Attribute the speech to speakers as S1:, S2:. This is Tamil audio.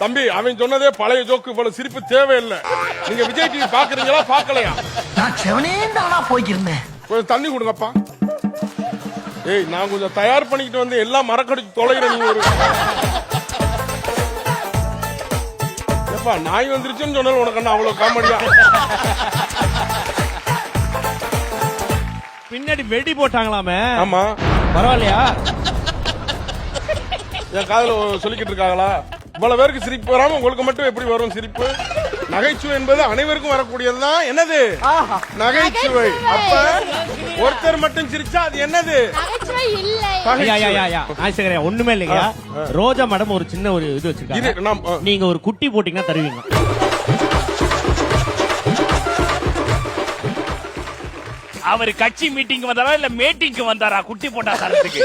S1: தம்பி அவன் சொன்னதே பழைய ஜோக்கு, இவ்வளவு சிரிப்பு தேவையில்லை. நீங்க விஜய் டிவி பாக்குறீங்களா பாக்கலையா?
S2: நான் செவனே தானா போய்க்கிருந்தேன்.
S1: கொஞ்சம் தண்ணி கொடுங்கப்பா. ஏய் நான் கொஞ்சம் தயார் பண்ணிக்கிட்டு வந்து எல்லாம் மரக்கடிச்சு தொலைகிறேன். நீங்க ஒரு ஏப்பா நாய் வந்துருச்சுன்னு சொன்னாலும் உனக்கு என்ன அவ்வளவு காமெடியா?
S3: பின்னாடி வெடி போட்டாங்களாமே.
S1: ஆமா
S3: பரவாயில்லையா?
S1: என் காதல சொல்லிக்கிட்டு இருக்காங்களா? இவ்வளவு பேருக்கு சிரிப்பு வராம உங்களுக்கு மட்டும் எப்படி வரும் சிரிப்பு? நகைச்சுவை என்பது அனைவருக்கும் வரக்கூடியதுதான். என்னது நகைச்சுவை? அப்ப ஒருத்தர் மட்டும் சிரிச்சா அது என்னது?
S3: ஒண்ணுமே இல்லையா? ரோஜா மேடம் ஒரு சின்ன ஒரு இது வச்சிருக்காங்க. நீங்க ஒரு குட்டி போட்டீங்கன்னா தருவீங்க.
S4: அவர் கட்சி மீட்டிங் வந்தாரா இல்ல மீட்டிங்க்கு வந்தாரா குட்டி போட்டா தரத்துக்கு?